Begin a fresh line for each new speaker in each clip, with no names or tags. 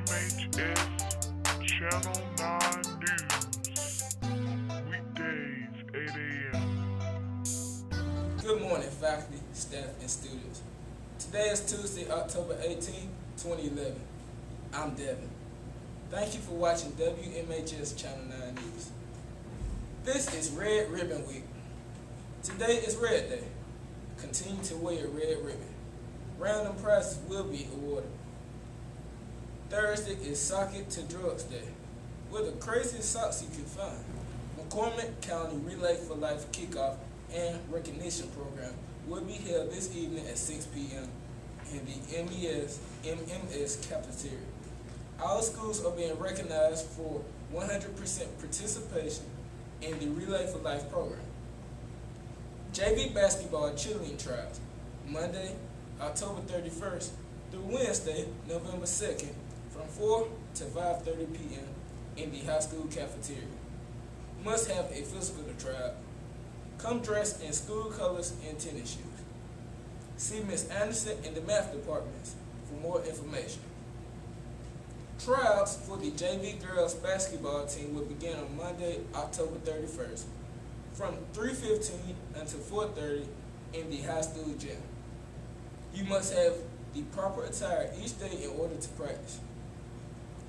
WMHS Channel 9 News. Weekdays, 8 a.m.
Good morning, faculty, staff, and students. Today is Tuesday, October 18, 2011. I'm Devin. Thank you for watching WMHS Channel 9 News. This is Red Ribbon Week. Today is Red Day. Continue to wear your red ribbon. Random prizes will be awarded. Thursday is Sock It to Drugs Day. We're the craziest socks you can find. McCormick County Relay for Life kickoff and recognition program will be held this evening at 6 p.m. in the MMS cafeteria. Our schools are being recognized for 100% participation in the Relay for Life program. JV basketball cheerleading trials, Monday, October 31st through Wednesday, November 2nd, from 4 to 5:30 p.m. in the high school cafeteria. Must have a physical to try out. Come dressed in school colors and tennis shoes. See Ms. Anderson in the math departments for more information. Tryouts for the JV girls basketball team will begin on Monday, October 31st, from 3:15 until 4:30 in the high school gym. You must have the proper attire each day in order to practice.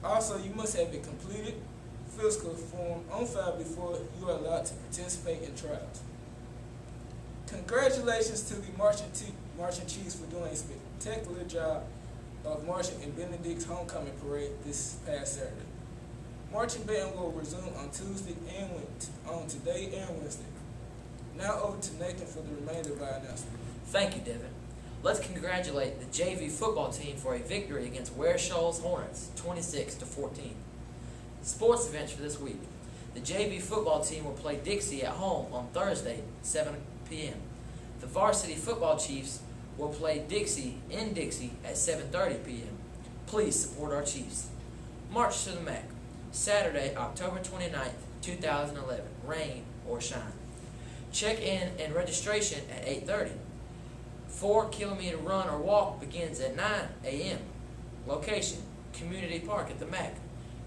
Also, you must have a completed physical form on file before you are allowed to participate in trials. Congratulations to the Marching Chiefs for doing a spectacular job of marching in Benedict's homecoming parade this past Saturday. Marching band will resume on Tuesday and on today and Wednesday. Now over to Nathan for the remainder of our announcement.
Thank you, Devin. Let's congratulate the JV football team for a victory against Ware Shoals Hornets, 26-14. Sports events for this week. The JV football team will play Dixie at home on Thursday, 7 p.m. The varsity football Chiefs will play Dixie in Dixie at 7:30 p.m. Please support our Chiefs. March to the MAC, Saturday, October 29th, 2011, rain or shine. Check-in and registration at 8:30. 4-kilometer run or walk begins at 9 a.m. Location, Community Park at the MAC.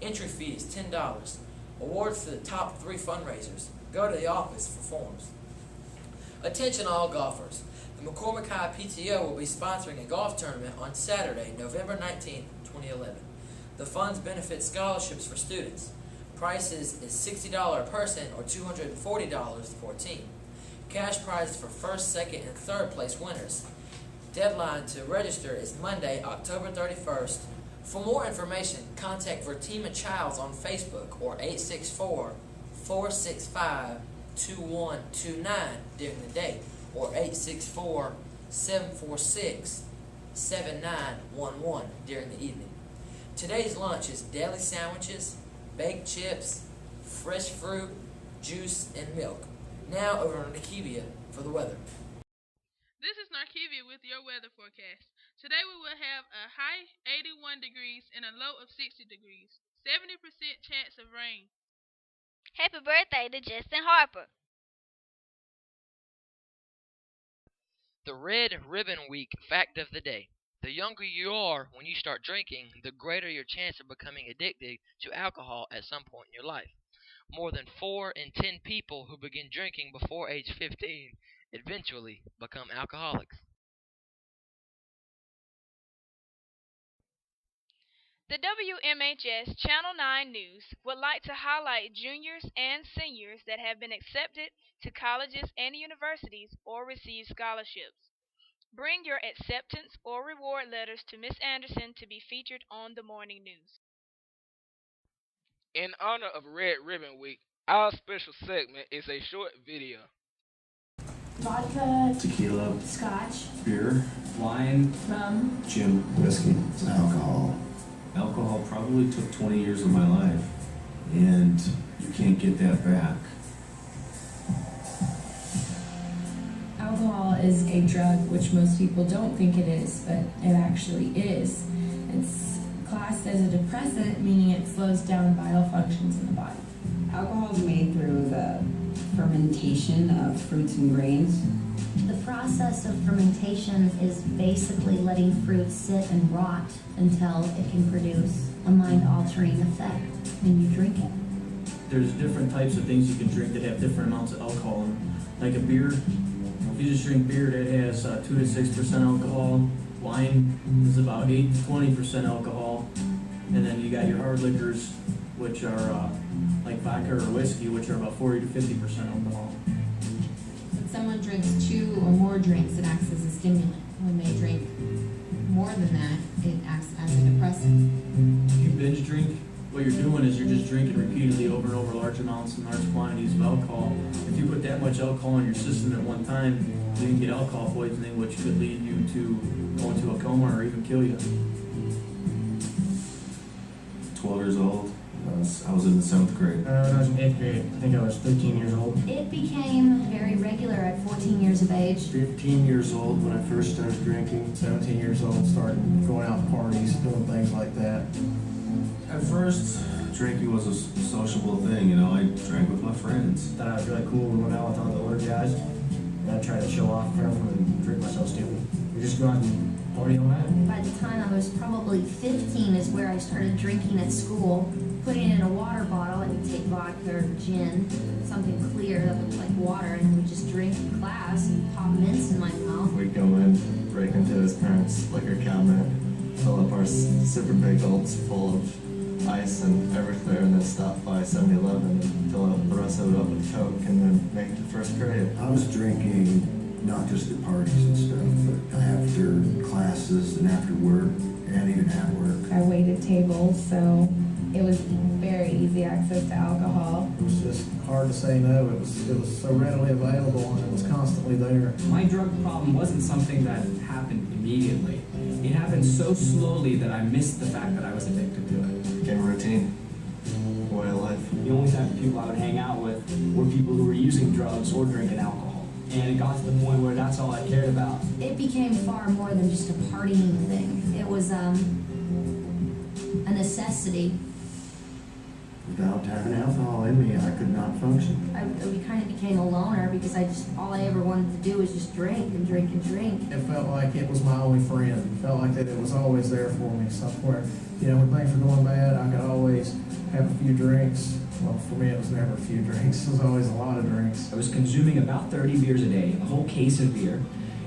Entry fee is $10. Awards for the top 3 fundraisers. Go to the office for forms. Attention all golfers. The McCormick High PTO will be sponsoring a golf tournament on Saturday, November 19, 2011. The funds benefit scholarships for students. Prices is $60 a person or $240 for a team. Cash prizes for first, second, and third place winners. Deadline to register is Monday, October 31st. For more information, contact Vertima Childs on Facebook or 864-465-2129 during the day or 864-746-7911 during the evening. Today's lunch is deli sandwiches, baked chips, fresh fruit, juice, and milk. Now over to Nakivia for the weather.
This is Narkivia with your weather forecast. Today we will have a high 81 degrees and a low of 60 degrees. 70% chance of rain.
Happy birthday to Justin Harper.
The Red Ribbon Week fact of the day. The younger you are when you start drinking, the greater your chance of becoming addicted to alcohol at some point in your life. More than 4 in 10 people who begin drinking before age 15 eventually become alcoholics.
The WMHS Channel 9 News would like to highlight juniors and seniors that have been accepted to colleges and universities or received scholarships. Bring your acceptance or reward letters to Ms. Anderson to be featured on the morning news.
In honor of Red Ribbon Week, our special segment is a short video.
Vodka,
tequila,
scotch,
beer,
wine, rum,
gin, whiskey, alcohol. Alcohol probably took 20 years of my life, and you can't get that back.
Alcohol is a drug which most people don't think it is, but it actually is. It's classed as a depressant, meaning it slows down vital functions in the body.
Alcohol is made through the fermentation of fruits and grains.
The process of fermentation is basically letting fruit sit and rot until it can produce a mind-altering effect when you drink it.
There's different types of things you can drink that have different amounts of alcohol in them. Like a beer, if you just drink beer that has 2 to 6% alcohol, wine is about 8 to 20% alcohol, and then you got your hard liquors, which are like vodka or whiskey, which are about 40 to 50% alcohol.
When someone drinks 2 or more drinks, it acts as a stimulant. When they drink more than that, it acts as a depressant.
If you binge drink, what you're doing is you're just drinking repeatedly over and over large amounts and large quantities of alcohol. If you put that much alcohol in your system at one time, you can get alcohol poisoning, which could lead you to go into a coma or even kill you.
12 years old. I was in the 7th grade.
When I was in 8th grade, I think I was 13 years old.
It became very regular at 14 years of age.
15 years old when I first started drinking. 17 years old, started going out to parties, doing things like that.
At first, drinking was a sociable thing, you know. I drank with my friends.
Thought I was really cool when I was out with the older guys. And I tried to show off in front of them and drink myself stupid. We just go out and party all night.
By the time I was probably 15 is where I started drinking at school. Putting it in a water bottle, I would take vodka or gin, something clear that looked like water, and we'd just drink in class and pop mints in my mouth.
We'd go in, break into his parents' liquor cabinet, fill up our super big gulps full of ice and Everclear, and then stop by 7-Eleven and fill up the rest of it up with Coke, and then make it to first period.
I was drinking not just at parties and stuff, but after classes and after work, and even at work.
I waited tables, so it was very easy access to alcohol.
It was just hard to say no. It was so readily available, and it was constantly there.
My drug problem wasn't something that happened immediately. It happened so slowly that I missed the fact that I was addicted to it.
It became a routine, way of life.
The only type of people I would hang out with were people who were using drugs or drinking alcohol. And it got to the point where that's all I cared about.
It became far more than just a partying thing. It was a necessity.
Without having alcohol in me, I could not function.
We kind of became a loner because all I ever wanted to do was just drink and drink and drink.
It felt like it was my only friend. It felt like that it was always there for me. Somewhere, you know, when things were going bad, I could always have a few drinks. Well, for me, it was never a few drinks. It was always a lot of drinks.
I was consuming about 30 beers a day, a whole case of beer,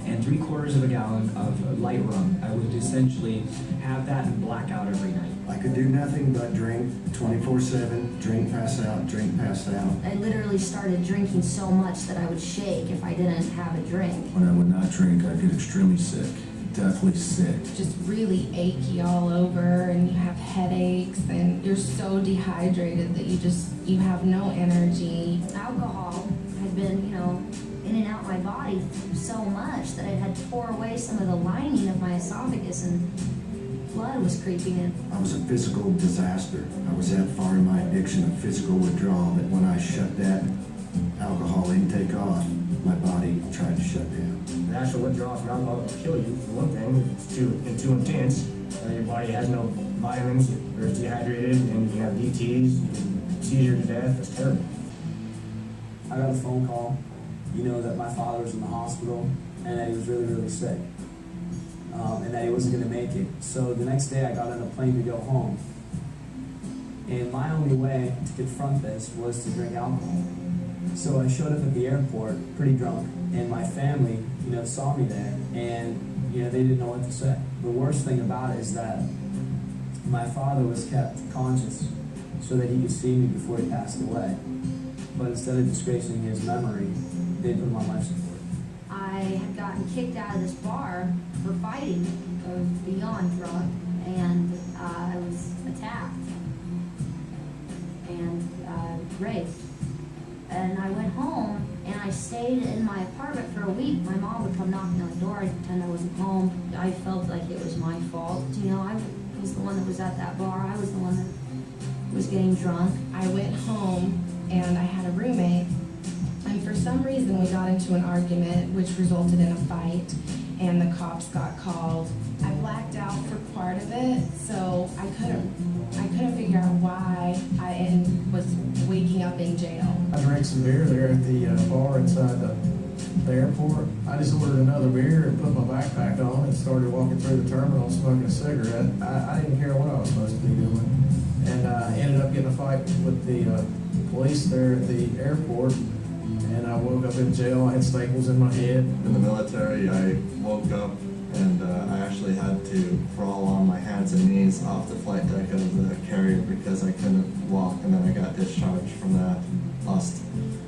and 3/4 of a gallon of light rum. I would essentially have that and black out every night.
I could do nothing but drink 24/7, drink, pass out, drink, pass out.
I literally started drinking so much that I would shake if I didn't have a drink.
When I would not drink, I'd get extremely sick, deathly sick.
Just really achy all over, and you have headaches, and you're so dehydrated that you have no energy. Alcohol had been, in and out my body so much that I had to pour away some of the lining of my esophagus, and blood was creeping in.
I was a physical disaster. I was that far in my addiction of physical withdrawal that when I shut that alcohol intake off, my body tried to shut down.
The actual withdrawal from alcohol will kill you, for one thing. It's too intense. Your body has no vitamins, or it's dehydrated, and you have DTs, seizure to death. It's terrible.
I got a phone call, that my father was in the hospital and that he was really, really sick. And that he wasn't going to make it. So the next day I got on a plane to go home. And my only way to confront this was to drink alcohol. So I showed up at the airport pretty drunk, and my family, saw me there, and, they didn't know what to say. The worst thing about it is that my father was kept conscious so that he could see me before he passed away. But instead of disgracing his memory, they put him on life support.
I had gotten kicked out of this bar for fighting. I was beyond drunk, and I was attacked and raped. And I went home, and I stayed in my apartment for a week. My mom would come knocking on the door. I'd pretend I wasn't home. I felt like it was my fault. I was the one that was at that bar. I was the one that was getting drunk. I went home, and I had a roommate. And for some reason, we got into an argument, which resulted in a fight, and the cops got called. I blacked out for part of it, so I couldn't figure out why I was waking up in jail.
I drank some beer there at the bar inside the
the airport. I just ordered another beer and put my backpack on and started walking through the terminal smoking a cigarette. I didn't care what I was supposed to be doing. And I ended up getting a fight with the police there at the airport. And I woke up in jail. I had staples in my head.
In the military, I woke up and I actually had to crawl on my hands and knees off the flight deck of the carrier because I couldn't walk, and then I got discharged from that. Lost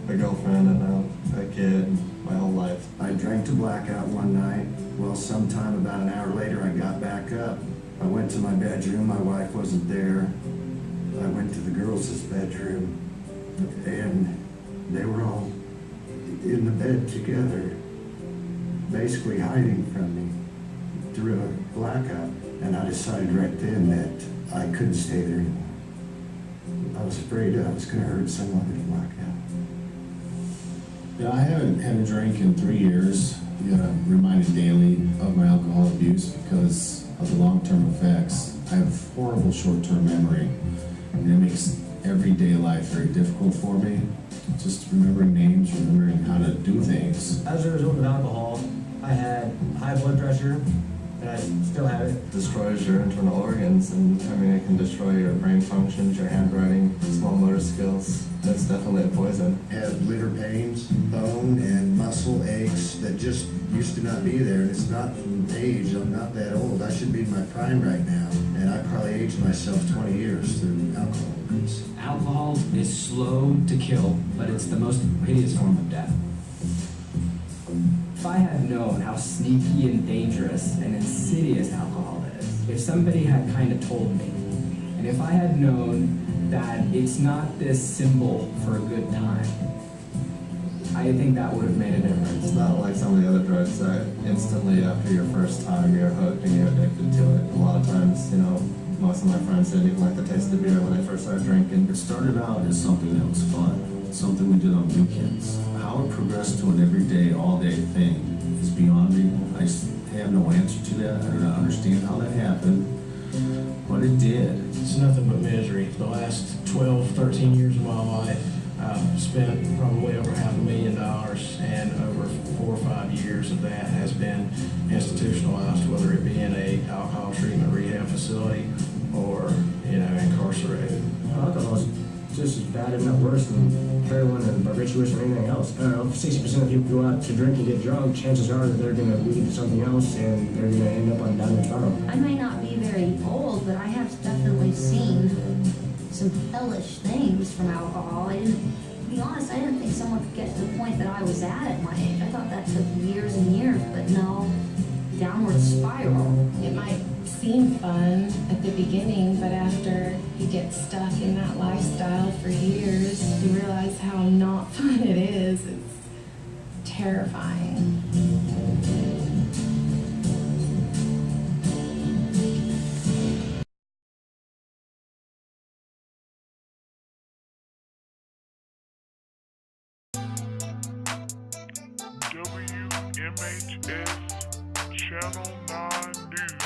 a girlfriend and a kid my whole life.
I drank to blackout one night. Well, sometime about an hour later, I got back up. I went to my bedroom. My wife wasn't there. I went to the girls' bedroom, and they were all in the bed together, basically hiding from me through a blackout. And I decided right then that I couldn't stay there anymore. I was afraid I was going to hurt someone in a blackout.
Yeah, I haven't had a drink in 3 years. Reminded daily of my alcohol abuse because of the long-term effects. I have horrible short-term memory, and it makes everyday life very difficult for me. Just remembering names, remembering how to do things.
As a result of alcohol, I had high blood pressure, and I still have it.
Destroys your internal organs, and I mean, it can destroy your brain functions, your handwriting, small motor skills. That's definitely a poison.
Had liver pains, bone and muscle aches that just used to not be there. And it's not from age. I'm not that old. I should be in my prime right now. And I probably aged myself 20 years through alcohol abuse.
Alcohol is slow to kill, but it's the most hideous form of death. If I had known how sneaky and dangerous and insidious alcohol is, if somebody had kind of told me, and if I had known that it's not this symbol for a good time, I think that would have made a difference.
It's not like some of the other drugs that instantly after your first time you're hooked and you're addicted to it. A lot of times, you know, most of my friends didn't even like the taste of beer when they first started drinking.
It started out as something that was fun, something we did on weekends. How it progressed to an everyday, all-day thing is beyond me. I have no answer to that. I do not understand how that happened, but it did.
It's nothing but misery. The last 12, 13 years of my life, I've spent probably over $500,000, and over 4 or 5 years of that has been institutionalized, whether it be in a alcohol treatment rehab facility or, incarcerated.
Alcohol is just as bad, if not worse, than heroin and barbiturates or anything else. I don't know, if 60% of people go out to drink and get drunk, chances are that they're going to lead to something else and they're going to end up on down the spiral.
I may not be very old, but I have definitely seen some hellish things from alcohol. To be honest, I didn't think someone could get to the point that I was at my age. I thought that took years and years, but no, downward spiral.
It might seem fun at the beginning, but after you get stuck in that lifestyle for years, you realize how not fun it is. It's terrifying.
WMHS Channel 9 News.